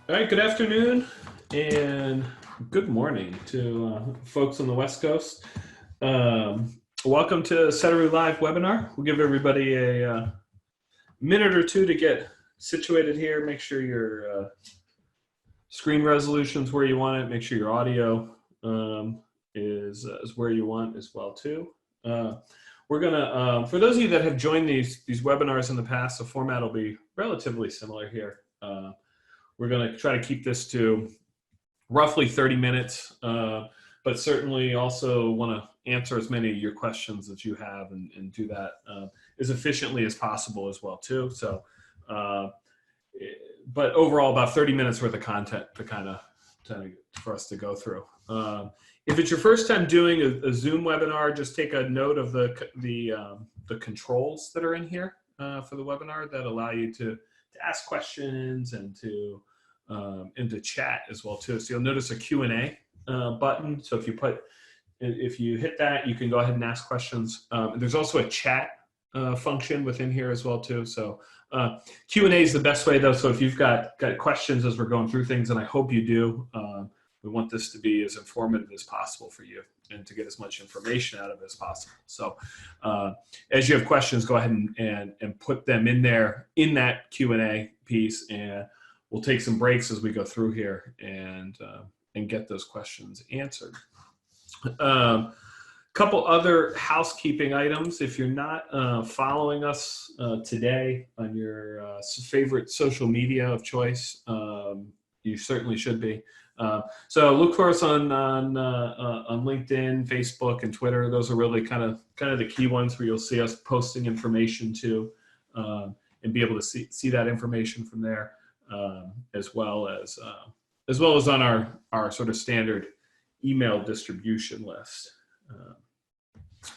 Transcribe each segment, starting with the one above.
All right, good afternoon and good morning to folks on the West Coast. Welcome to Sedaru Live webinar. We'll give everybody a minute or two to get situated here. Make sure your screen resolution's where you want it. Make sure your audio is where you want as well too. We're gonna, for those of you that have joined these webinars in the past, the format will be relatively similar here. We're going to try to keep this to roughly 30 minutes, but certainly also want to answer as many of your questions that you have and do that as efficiently as possible as well too. So, but overall about 30 minutes worth of content to for us to go through. If it's your first time doing a Zoom webinar, just take a note of the controls that are in here for the webinar that allow you to ask questions and to chat as well too. So you'll notice a Q&A button. So if you hit that, you can go ahead and ask questions. There's also a chat function within here as well too. So Q&A is the best way though. So if you've got questions as we're going through things, and I hope you do, we want this to be as informative as possible for you and to get as much information out of it as possible. So as you have questions, go ahead and put them in there in that Q&A piece, and we'll take some breaks as we go through here and get those questions answered. Couple other housekeeping items. If you're not following us today on your favorite social media of choice, you certainly should be. So look for us on LinkedIn, Facebook, and Twitter. Those are really kind of the key ones where you'll see us posting information to, and be able to see that information from there, as well as on our sort of standard email distribution list.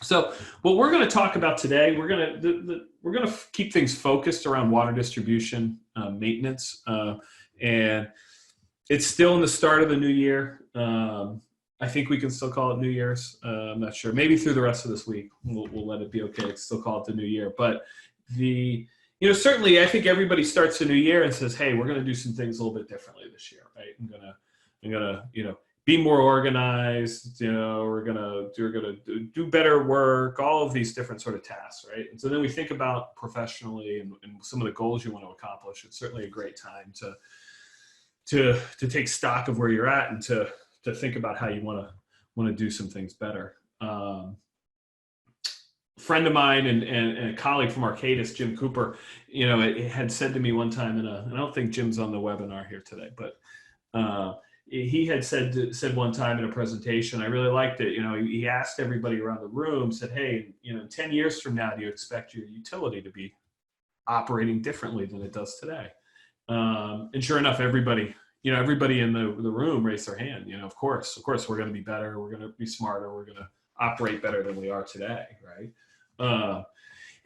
So what we're going to talk about today, we're going to keep things focused around water distribution maintenance, and it's still in the start of the new year. I think we can still call it New Year's. I'm not sure. Maybe through the rest of this week, we'll let it be okay. It's still call it the new year. But certainly I think everybody starts a new year and says, hey, we're going to do some things a little bit differently this year, right? I'm gonna be more organized. We're gonna do better work. All of these different sort of tasks, right? And so then we think about professionally and some of the goals you want to accomplish. It's certainly a great time to take stock of where you're at and to think about how you want to do some things better. Friend of mine and a colleague from Arcadis, Jim Cooper, had said to me one time and I don't think Jim's on the webinar here today, but he had said one time in a presentation, I really liked it. He asked everybody around the room, said, hey, 10 years from now, do you expect your utility to be operating differently than it does today? And sure enough, everybody in the room raised their hand. Of course, we're going to be better. We're going to be smarter. We're going to operate better than we are today, right?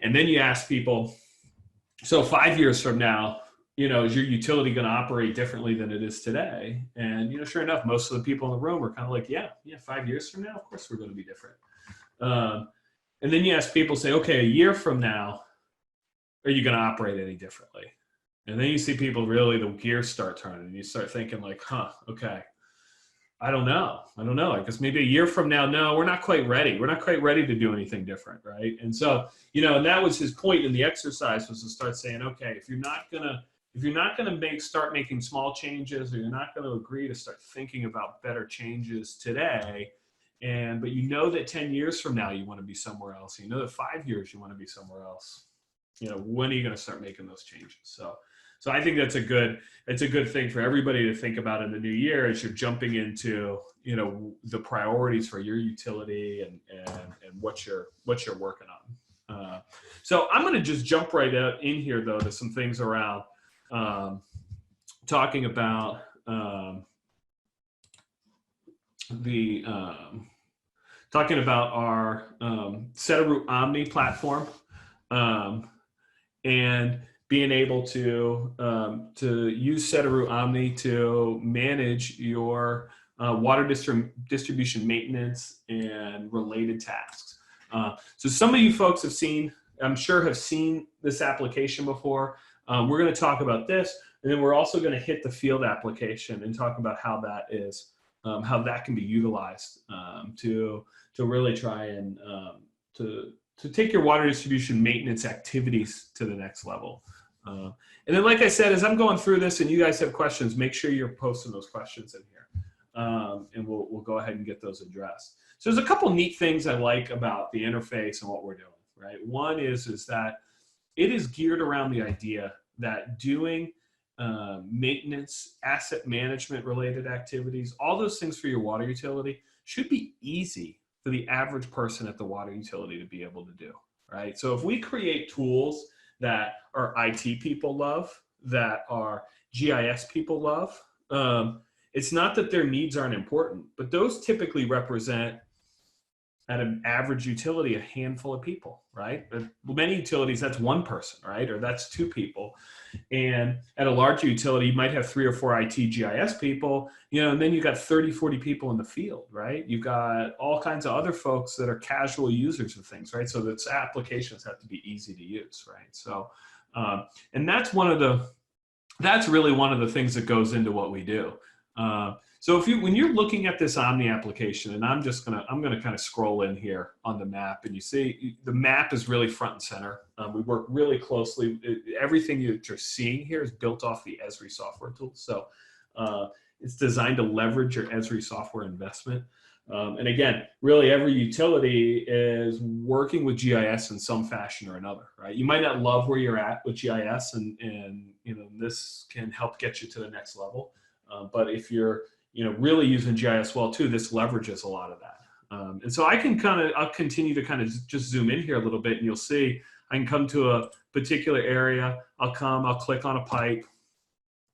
And then you ask people, so 5 years from now, is your utility going to operate differently than it is today? And, sure enough, most of the people in the room are kind of like, yeah, 5 years from now, of course we're going to be different. And then you ask people, say, okay, a year from now, are you going to operate any differently? And then you see people really, the gears start turning and you start thinking like, okay, I don't know. I guess maybe a year from now, no, we're not quite ready. We're not quite ready to do anything different, right? And so, and that was his point in the exercise, was to start saying, okay, if you're not gonna start making small changes, or you're not gonna agree to start thinking about better changes today, but that 10 years from now you want to be somewhere else, that 5 years you want to be somewhere else, when are you going to start making those changes? So I think that's a good thing for everybody to think about in the new year as you're jumping into, the priorities for your utility and what you're working on. So I'm going to just jump right out in here though to some things around talking about our Sedaru Omni platform, and being able to use Sedaru Omni to manage your water distribution maintenance and related tasks. So some of you folks have seen I'm sure have seen this application before. We're going to talk about this, and then we're also going to hit the field application and talk about how that is, how that can be utilized to really try and to take your water distribution maintenance activities to the next level. And then, like I said, as I'm going through this and you guys have questions, make sure you're posting those questions in here. And we'll go ahead and get those addressed. So there's a couple neat things I like about the interface and what we're doing, right? One is that it is geared around the idea that doing maintenance, asset management related activities, all those things for your water utility should be easy for the average person at the water utility to be able to do, right? So if we create tools that our IT people love, that our GIS people love, it's not that their needs aren't important, but those typically represent, at an average utility, a handful of people, right? Many utilities, that's one person, right? Or that's two people. And at a larger utility, you might have 3 or 4 IT GIS people, and then you got 30, 40 people in the field, right? You've got all kinds of other folks that are casual users of things, right? So those applications have to be easy to use, right? So, and that's really one of the things that goes into what we do. So when you're looking at this Omni application, and I'm going to kind of scroll in here on the map, and you see the map is really front and center. We work really closely. Everything you're seeing here is built off the ESRI software tool. So it's designed to leverage your ESRI software investment. And again, really every utility is working with GIS in some fashion or another, right? You might not love where you're at with GIS, and this can help get you to the next level. But if you're really using GIS well too, this leverages a lot of that. And so I'll continue to kind of just zoom in here a little bit, and you'll see I can come to a particular area. I'll click on a pipe.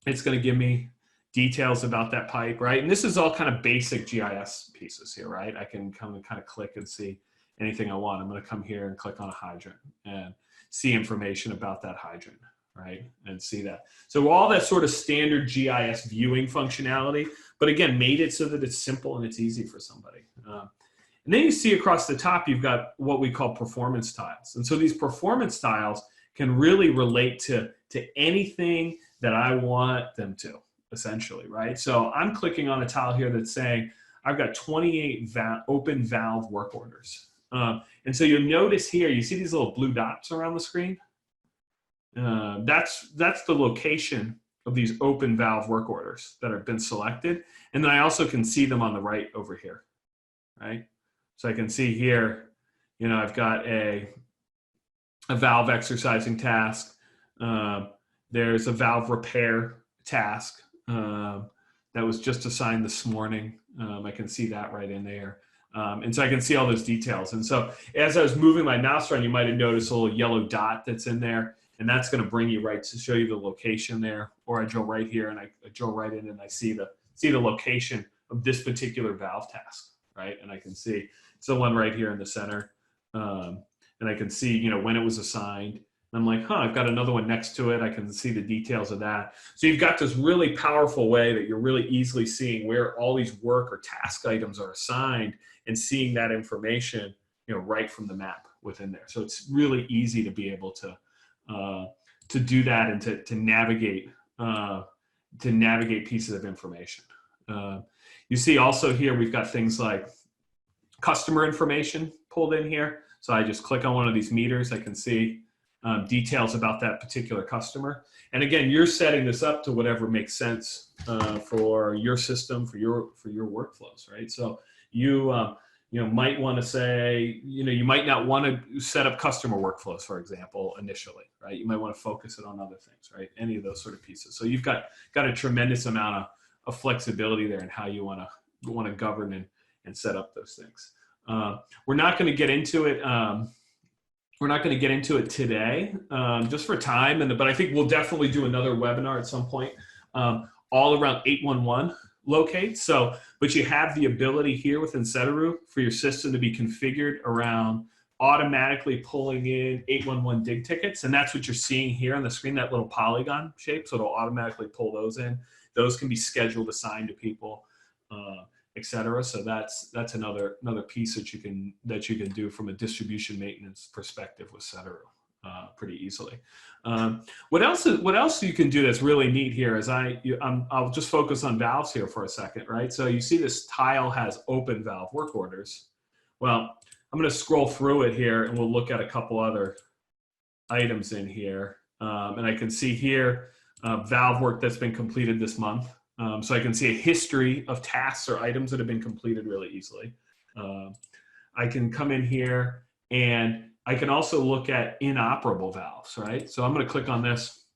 It's going to give me details about that pipe, right? And this is all kind of basic GIS pieces here, right? I can come and kind of click and see anything I want. I'm going to come here and click on a hydrant and see information about that hydrant, right? And see that. So all that sort of standard GIS viewing functionality, but again, made it so that it's simple and it's easy for somebody. And then you see across the top, you've got what we call performance tiles. And so these performance tiles can really relate to anything that I want them to, essentially, right? So I'm clicking on a tile here that's saying, I've got 28 open valve work orders. And so you'll notice here, you see these little blue dots around the screen? That's the location of these open valve work orders that have been selected. And then I also can see them on the right over here, right? So I can see here, I've got a valve exercising task. There's a valve repair task that was just assigned this morning. I can see that right in there. And so I can see all those details. And so as I was moving my mouse around, you might have noticed a little yellow dot that's in there. And that's going to bring you right to show you the location there. Or I drill right here and I drill right in and I see the location of this particular valve task, right? And I can see it's the one right here in the center. And I can see, when it was assigned. And I'm like, I've got another one next to it. I can see the details of that. So you've got this really powerful way that you're really easily seeing where all these work or task items are assigned and seeing that information, right from the map within there. So it's really easy to be able to do that and to navigate pieces of information. You see also here we've got things like customer information pulled in here. So I just click on one of these meters. I can see details about that particular customer. And again, you're setting this up to whatever makes sense for your system, for your workflows, right? So you might want to say, you might not want to set up customer workflows, for example, initially, right? You might want to focus it on other things, right? Any of those sort of pieces. So you've got a tremendous amount of flexibility there in how you want to govern and set up those things. We're not going to get into it. We're not going to get into it today, just for time. But I think we'll definitely do another webinar at some point, all around 811 locate. But you have the ability here within Sedaru for your system to be configured around automatically pulling in 811 dig tickets. And that's what you're seeing here on the screen, that little polygon shape. So it'll automatically pull those in. Those can be scheduled, assigned to people, et cetera. So that's another piece that you can do from a distribution maintenance perspective with Sedaru. pretty easily. What else you can do that's really neat here is I'll just focus on valves here for a second, right? So you see this tile has open valve work orders. Well, I'm going to scroll through it here and we'll look at a couple other items in here. And I can see here valve work that's been completed this month. So I can see a history of tasks or items that have been completed really easily. I can come in here and I can also look at inoperable valves, right? So I'm going to click on this.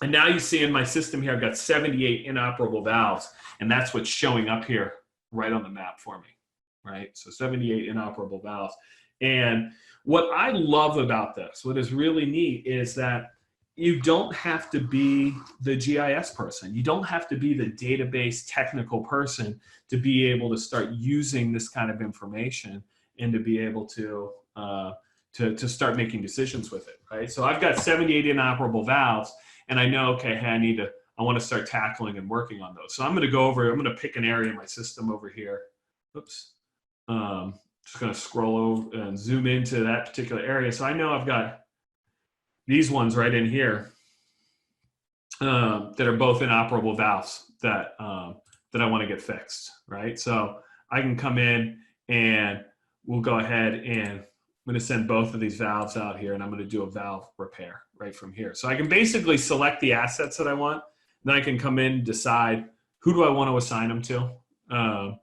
And now you see in my system here, I've got 78 inoperable valves. And that's what's showing up here right on the map for me, right? So 78 inoperable valves. And what I love about this, what is really neat, is that you don't have to be the GIS person. You don't have to be the database technical person to be able to start using this kind of information and to be able to start making decisions with it, right? So I've got 78 inoperable valves, and I know, okay, hey, I want to start tackling and working on those. So I'm going to go over, I'm going to pick an area in my system over here. Oops. Just going to scroll over and zoom into that particular area. So I know I've got these ones right in here that are both inoperable valves that I want to get fixed, right? So I can come in and we'll go ahead and I'm going to send both of these valves out here and I'm going to do a valve repair right from here. So I can basically select the assets that I want. Then I can come in and decide who do I want to assign them to. And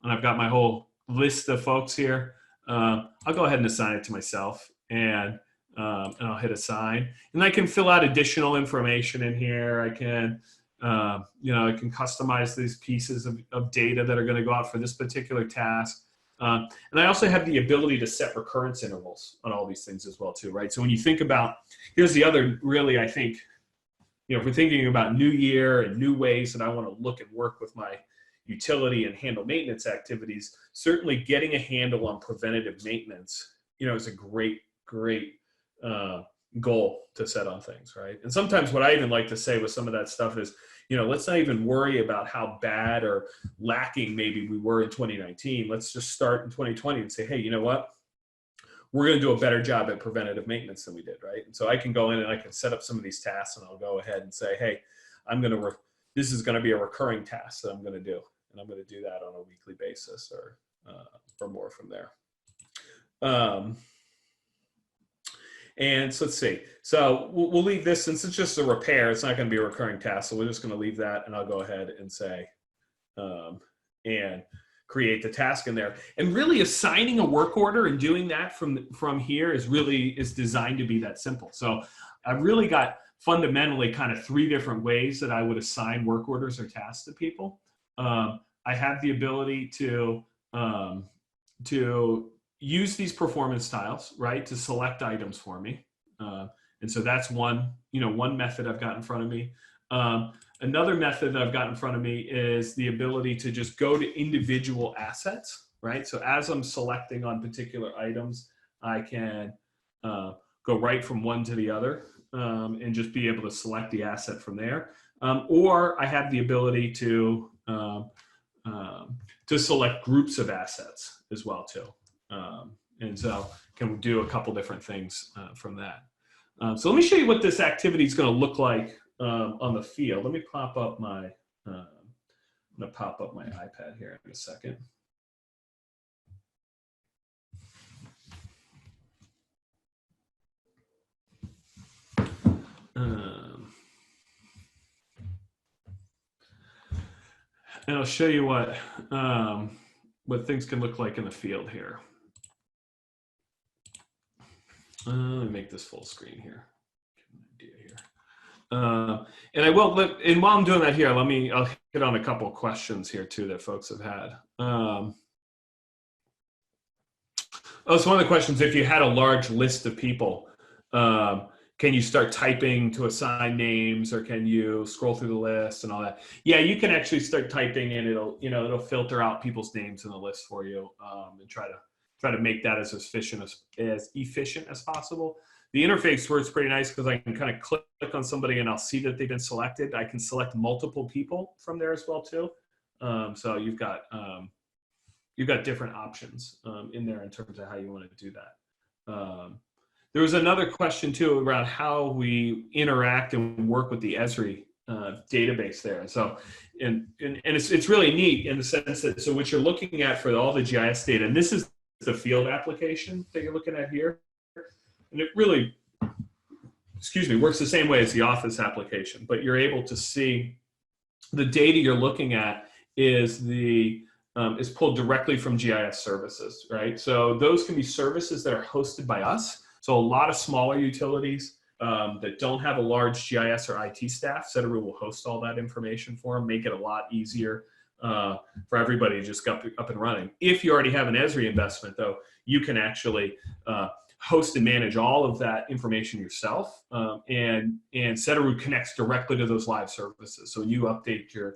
I've got my whole list of folks here. I'll go ahead and assign it to myself and I'll hit assign. And I can fill out additional information in here. I can, I can customize these pieces of data that are going to go out for this particular task. And I also have the ability to set recurrence intervals on all these things as well too, right? So when you think about, here's the other really, I think, if we're thinking about new year and new ways that I want to look and work with my utility and handle maintenance activities, certainly getting a handle on preventative maintenance, is a great goal to set on things, right? And sometimes what I even like to say with some of that stuff is, let's not even worry about how bad or lacking maybe we were in 2019. Let's just start in 2020 and say, hey, you know what? We're going to do a better job at preventative maintenance than we did, right? And so I can go in and I can set up some of these tasks and I'll go ahead and say, hey, this is going to be a recurring task that I'm going to do. And I'm going to do that on a weekly basis or more from there. And so let's see. So we'll leave this, since it's just a repair, it's not going to be a recurring task. So we're just going to leave that, and I'll go ahead and say, and create the task in there. And really assigning a work order and doing that from here is designed to be that simple. So I've really got fundamentally kind of 3 different ways that I would assign work orders or tasks to people. I have the ability to use these performance tiles, right, to select items for me. And so that's one method I've got in front of me. Another method that I've got in front of me is the ability to just go to individual assets, right? So as I'm selecting on particular items, I can go right from one to the other and just be able to select the asset from there. Or I have the ability to select groups of assets as well too. And so can do a couple different things from that. So let me show you what this activity is going to look like on the field. Let me pop up my, I'm going to pop up my iPad here in a second. And I'll show you what things can look like in the field here. Let me make this full screen here. Get an idea here. And I will, and while I'm doing that here, I'll hit on a couple of questions here too that folks have had. So one of the questions, if you had a large list of people, can you start typing to assign names, or can you scroll through the list and all that? Yeah, you can actually start typing and it'll filter out people's names in the list for you and try to make that as efficient as possible. The interface works pretty nice because I can kind of click on somebody and I'll see that they've been selected. I can select multiple people from there as well too. So you've got different options in there in terms of how you want to do that. There was another question too around how we interact and work with the ESRI database there. So, and it's really neat in the sense that, so what you're looking at for all the GIS data, and this is the field application that you're looking at here, and it really, excuse me, works the same way as the Office application, but you're able to see the data you're looking at is is pulled directly from GIS services, right? So those can be services that are hosted by us. So a lot of smaller utilities that don't have a large GIS or IT staff, Sedaru will host all that information for them, make it a lot easier for everybody to just get up and running. If you already have an ESRI investment, though, you can actually host and manage all of that information yourself, and Sedaru connects directly to those live services. So when you update your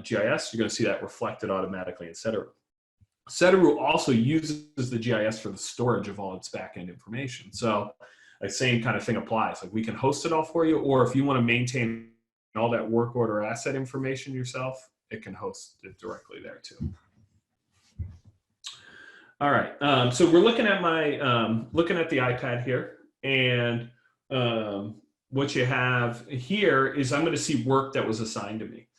GIS, you're going to see that reflected automatically in Sedaru. Sedaru also uses the GIS for the storage of all its backend information. So the same kind of thing applies. Like, we can host it all for you, or if you want to maintain all that work order asset information yourself, it can host it directly there too. All right, so we're looking at looking at the iPad here, and what you have here is I'm going to see work that was assigned to me.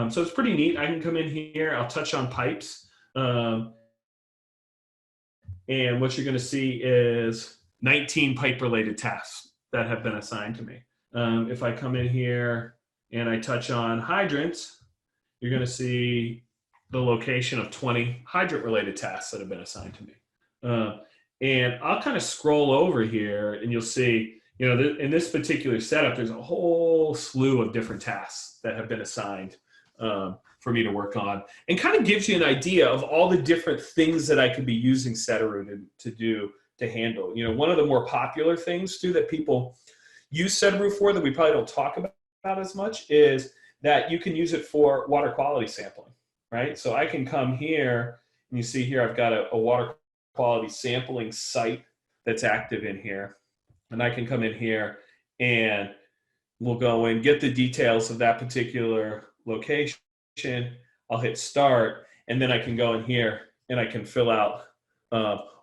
So it's pretty neat. I can come in here, I'll touch on pipes, and what you're going to see is 19 pipe-related tasks that have been assigned to me. If I come in here and I touch on hydrants, you're going to see the location of 20 hydrant-related tasks that have been assigned to me. And I'll kind of scroll over here, and you'll see, you know, in this particular setup, there's a whole slew of different tasks that have been assigned for me to work on, and kind of gives you an idea of all the different things that I could be using Sedaru to handle. You know, one of the more popular things too that people use Sedaru for that we probably don't talk about as much is that you can use it for water quality sampling, right? So I can come here, and you see here I've got a water quality sampling site that's active in here, and I can come in here and we'll go and get the details of that particular location. I'll hit start, and then I can go in here and I can fill out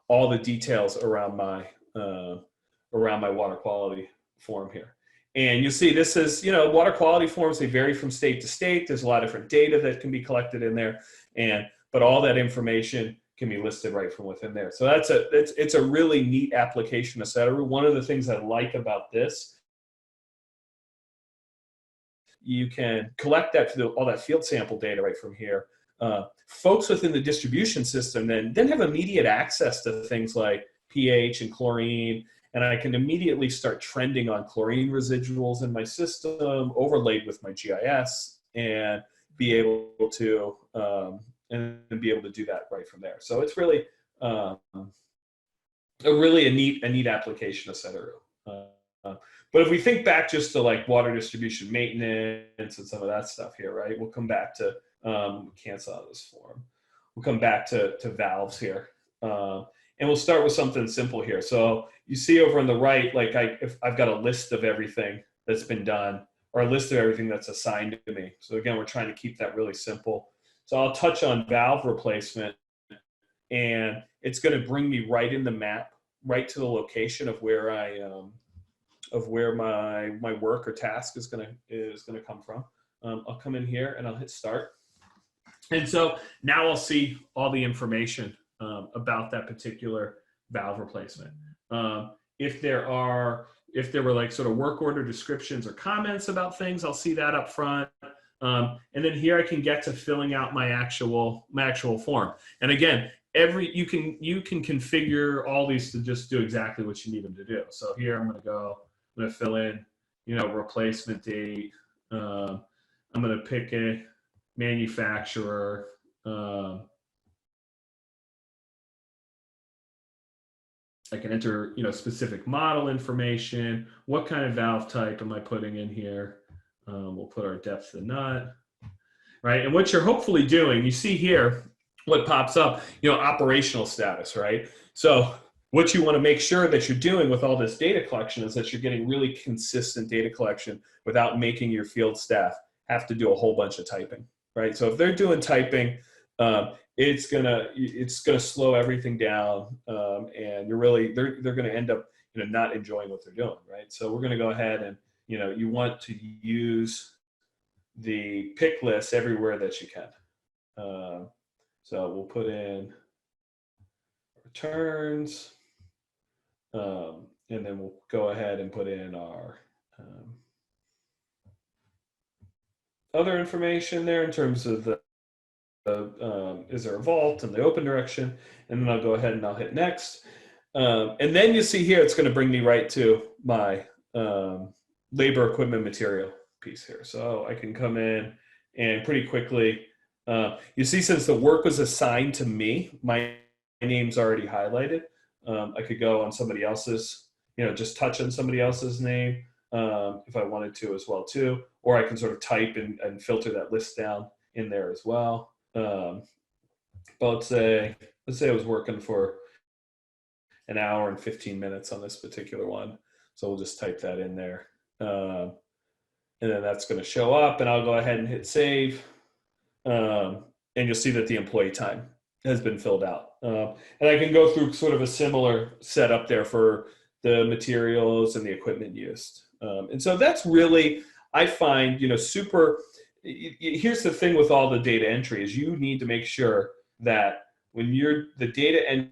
all the details around my water quality form here. And you'll see this is, you know, water quality forms, they vary from state to state. There's a lot of different data that can be collected in there, but all that information can be listed right from within there. So it's a really neat application of Sedaru. One of the things I like about this, you can collect all that field sample data right from here. Folks within the distribution system then have immediate access to things like pH and chlorine, and I can immediately start trending on chlorine residuals in my system, overlaid with my GIS, and be able to do that right from there. So it's really a neat application of Sedaru. But if we think back just to like water distribution maintenance and some of that stuff here, right? We'll come back to cancel out this form. We'll come back to valves here, and we'll start with something simple here. So you see over on the right, like if I've got a list of everything that's been done, or a list of everything that's assigned to me. So again, we're trying to keep that really simple. So I'll touch on valve replacement, and it's going to bring me right in the map, right to the location of where my work or task is going to come from. I'll come in here and I'll hit start, and so now I'll see all the information about that particular valve replacement. If there were like sort of work order descriptions or comments about things, I'll see that up front. And then here I can get to filling out my actual form. And again, you can configure all these to just do exactly what you need them to do. So here I'm going to fill in, you know, replacement date. I'm going to pick a manufacturer. I can enter, you know, specific model information. What kind of valve type am I putting in here? We'll put our depth of nut, right? And what you're hopefully doing, you see here, what pops up, you know, operational status, right? So what you want to make sure that you're doing with all this data collection is that you're getting really consistent data collection without making your field staff have to do a whole bunch of typing, right? So if they're doing typing, it's gonna slow everything down, and they're gonna end up not enjoying what they're doing, right? So we're gonna go ahead and you want to use the pick list everywhere that you can. So we'll put in returns, and then we'll go ahead and put in our other information there in terms of the is there a vault in the open direction, and then I'll go ahead and I'll hit next. And then you see here, it's going to bring me right to my labor, equipment, material piece here. So I can come in and pretty quickly, you see, since the work was assigned to me, my name's already highlighted. I could go on somebody else's, just touch on somebody else's name if I wanted to as well too, or I can sort of type and filter that list down in there as well. But let's say I was working for an hour and 15 minutes on this particular one. So we'll just type that in there. And then that's going to show up, and I'll go ahead and hit save. And you'll see that the employee time has been filled out. And I can go through sort of a similar setup there for the materials and the equipment used. And so that's really, I find, super. Here's the thing with all the data entry is you need to make sure that when the data entry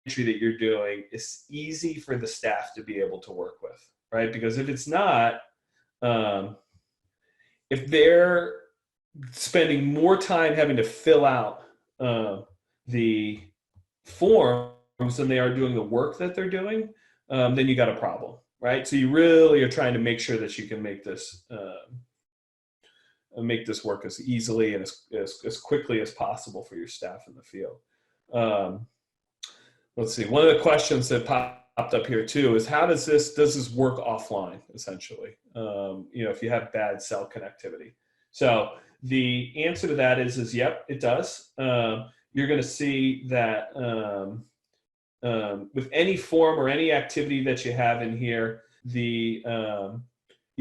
that you're doing is easy for the staff to be able to work with, right? Because if it's not, if they're spending more time having to fill out the forms than they are doing the work that they're doing, then you got a problem, right? So you really are trying to make sure that you can make this work as easily and as quickly as possible for your staff in the field. Let's see. One of the questions that popped up here too is does this work offline, essentially? If you have bad cell connectivity. So the answer to that is yep, it does. You're going to see that with any form or any activity that you have in here, you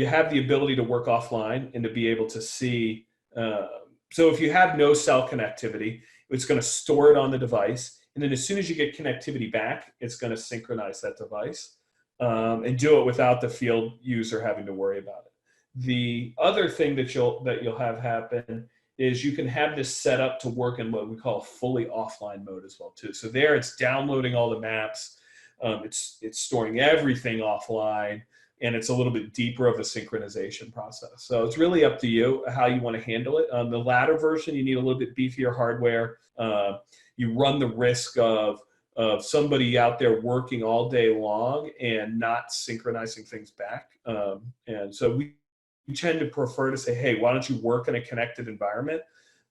have the ability to work offline and to be able to see. So if you have no cell connectivity, it's going to store it on the device. And then as soon as you get connectivity back, it's going to synchronize that device and do it without the field user having to worry about it. The other thing that you'll have happen is you can have this set up to work in what we call fully offline mode as well too. So there it's downloading all the maps. It's storing everything offline, and it's a little bit deeper of a synchronization process. So it's really up to you how you want to handle it. The latter version, you need a little bit beefier hardware. You run the risk of somebody out there working all day long and not synchronizing things back. And so we tend to prefer to say, hey, why don't you work in a connected environment,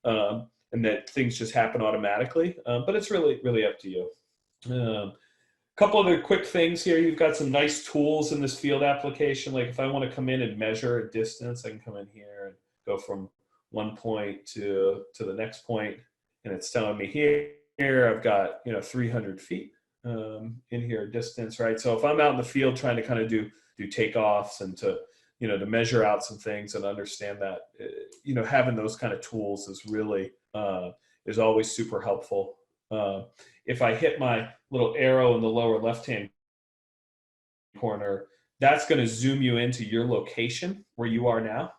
and that things just happen automatically. But it's really, really up to you. Couple other quick things here. You've got some nice tools in this field application. Like if I want to come in and measure a distance, I can come in here and go from one point to the next point, and it's telling me here I've got 300 feet in here distance, right? So if I'm out in the field trying to kind of do takeoffs and to measure out some things and understand that, having those kind of tools is really is always super helpful. If I hit my little arrow in the lower left-hand corner, that's going to zoom you into your location where you are now.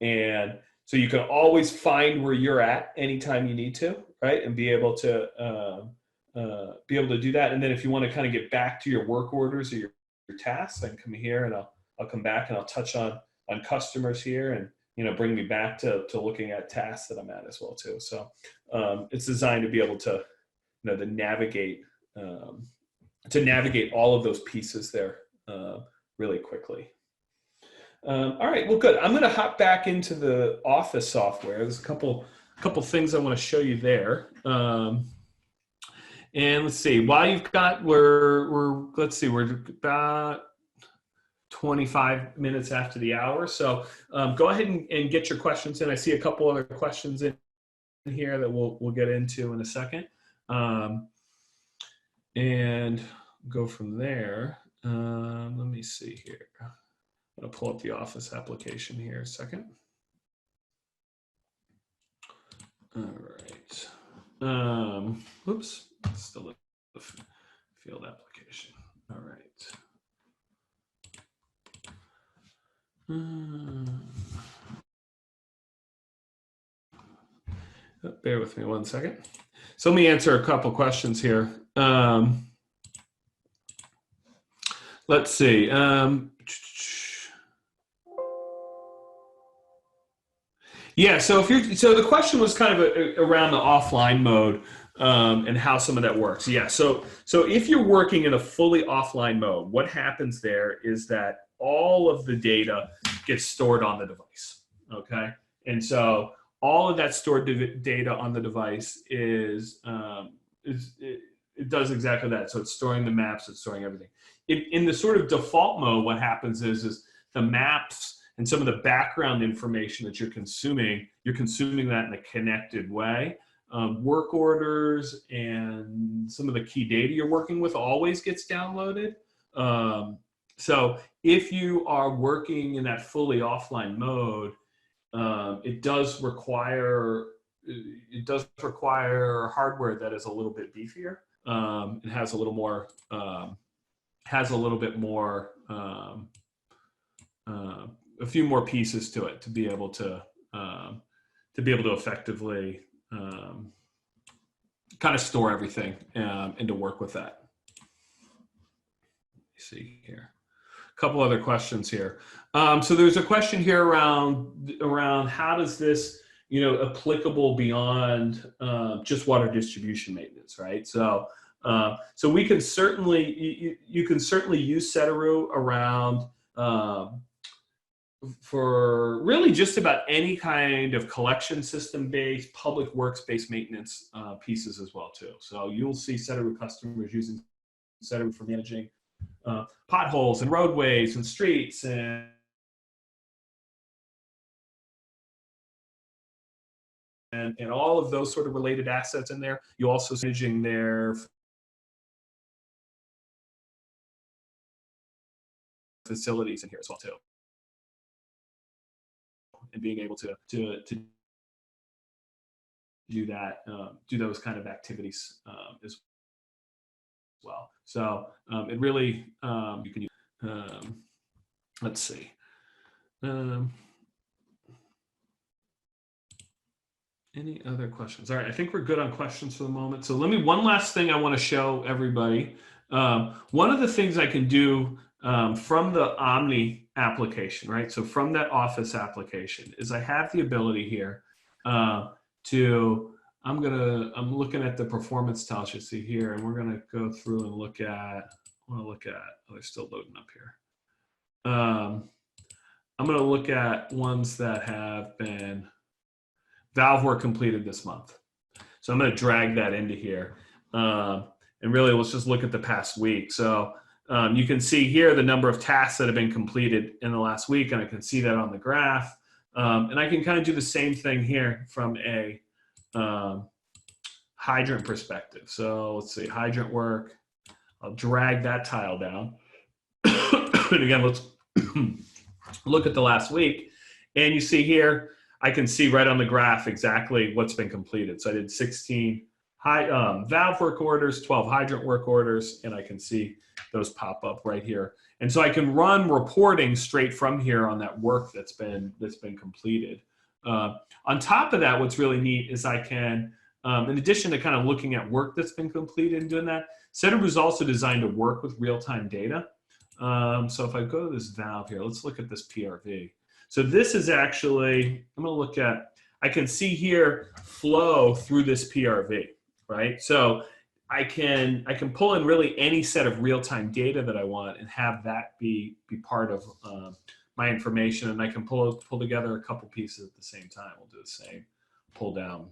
And so you can always find where you're at anytime you need to, right? And be able to do that. And then if you want to kind of get back to your work orders or your tasks, I can come here and I'll come back and I'll touch on customers here and bring me back to looking at tasks that I'm at as well too. So it's designed to be able to to navigate all of those pieces there really quickly. All right, well, good. I'm going to hop back into the Office software. There's a couple things I want to show you there. And let's see. While you've got, we're about 25 minutes after the hour. So go ahead and get your questions in. I see a couple other questions in here that we'll get into in a second. And go from there. Let me see here. I'm going to pull up the Office application here a second. All right. Oops, still a field application. All right. Bear with me one second. So let me answer a couple questions here. Let's see. Yeah, so the question was kind of around the offline mode and how some of that works. Yeah, so if you're working in a fully offline mode, what happens there is that all of the data gets stored on the device. Okay, and so all of that stored data on the device it does exactly that. So it's storing the maps, it's storing everything. In the sort of default mode, what happens is the maps and some of the background information that you're consuming that in a connected way. Work orders and some of the key data you're working with always gets downloaded. So if you are working in that fully offline mode, it does require hardware that is a little bit beefier. It has a little more a few more pieces to it to be able to effectively kind of store everything and to work with that. Let me see here. A couple other questions here. So there's a question here around how does this applicable beyond just water distribution maintenance, right? So we can certainly you can certainly use Sedaru around for really just about any kind of collection system based, public works based maintenance pieces as well too. So you'll see Sedaru customers using Sedaru for managing potholes and roadways and streets and all of those sort of related assets in there. You also managing their facilities in here as well too, and being able to do that, do those kind of activities as well. So it really you can use. Let's see. Any other questions? All right, I think we're good on questions for the moment. So one last thing I want to show everybody. One of the things I can do from the Omni application, right? So from that Office application is I have the ability here I'm looking at the performance tiles you see here, and we're gonna go through and look at, oh, they're still loading up here. I'm gonna look at ones that have been valve work completed this month. So I'm going to drag that into here. And really, let's just look at the past week. So you can see here the number of tasks that have been completed in the last week, and I can see that on the graph. And I can kind of do the same thing here from a hydrant perspective. So let's see, hydrant work. I'll drag that tile down. And again, let's look at the last week. And you see here, I can see right on the graph exactly what's been completed. So I did 16 valve work orders, 12 hydrant work orders, and I can see those pop up right here. And so I can run reporting straight from here on that work that's been completed. On top of that, what's really neat is I can, in addition to kind of looking at work that's been completed and doing that, Sedaru is also designed to work with real-time data. So if I go to this valve here, let's look at this PRV. So this is actually, I'm going to look at, I can see here flow through this PRV, right? So I can pull in really any set of real-time data that I want and have that be part of my information, and I can pull together a couple pieces at the same time. We'll do the same, pull down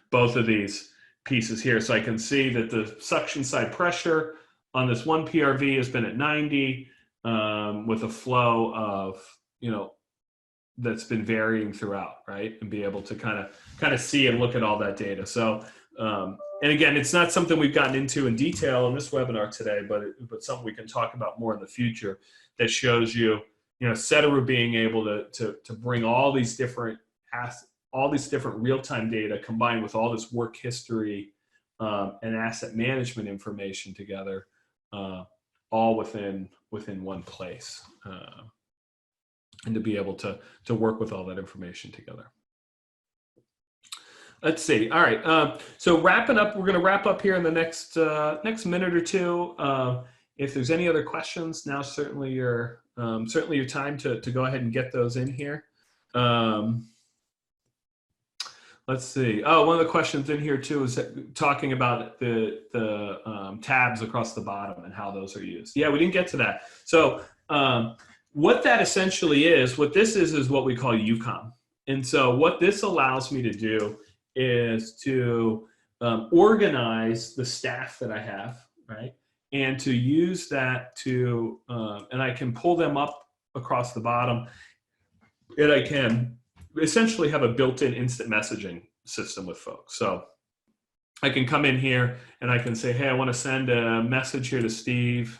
both of these pieces here. So I can see that the suction side pressure on this one PRV has been at 90. With a flow of, that's been varying throughout, right? And be able to kind of see and look at all that data. So, and again, it's not something we've gotten into in detail in this webinar today, but something we can talk about more in the future that shows you, Sedaru being able to bring all these different all these different real-time data combined with all this work history and asset management information together, all within one place, and to be able to work with all that information together. Let's see. All right. So wrapping up, we're going to wrap up here in the next minute or two. If there's any other questions, now certainly your time to go ahead and get those in here. Let's see. Oh, one of the questions in here too is talking about the tabs across the bottom and how those are used. Yeah, we didn't get to that. So what that essentially is, what this is what we call UCOM. And so what this allows me to do is to organize the staff that I have, right? And to use that to, and I can pull them up across the bottom, and I can essentially have a built-in instant messaging system with folks. So I can come in here and I can say, hey, I want to send a message here to Steve.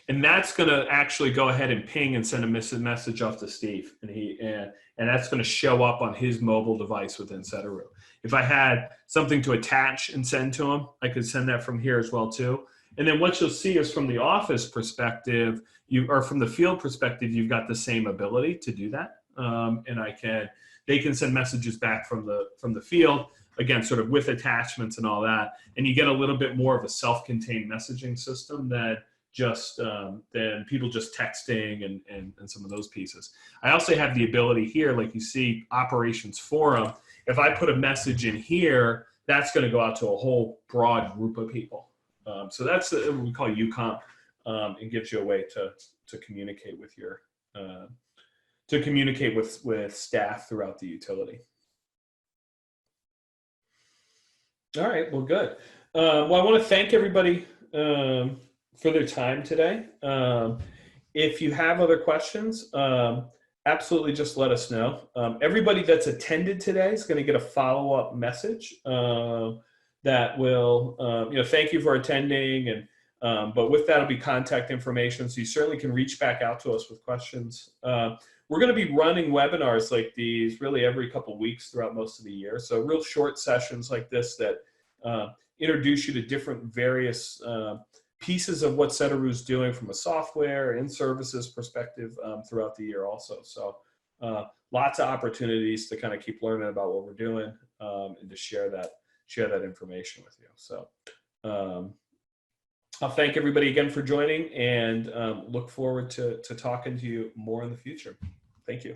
And that's going to actually go ahead and ping and send a message off to Steve, and that's going to show up on his mobile device within Sedaru. If I had something to attach and send to him, I could send that from here as well too. And then what you'll see is from the office perspective, or from the field perspective, you've got the same ability to do that, and they can send messages back from the field, again, sort of with attachments and all that, and you get a little bit more of a self-contained messaging system than people just texting and some of those pieces. I also have the ability here, like you see, operations forum. If I put a message in here, that's going to go out to a whole broad group of people. So that's what we call UCOM, and gives you a way to communicate with with staff throughout the utility. All right, well, good. Well, I want to thank everybody for their time today. If you have other questions, absolutely just let us know. Everybody that's attended today is going to get a follow-up message that will, thank you for attending, and but with that will be contact information, so you certainly can reach back out to us with questions. We're going to be running webinars like these really every couple of weeks throughout most of the year. So real short sessions like this that introduce you to different various pieces of what Sedaru is doing from a software and services perspective throughout the year also. So lots of opportunities to kind of keep learning about what we're doing and to share that information with you. So I'll thank everybody again for joining, and look forward to talking to you more in the future. Thank you.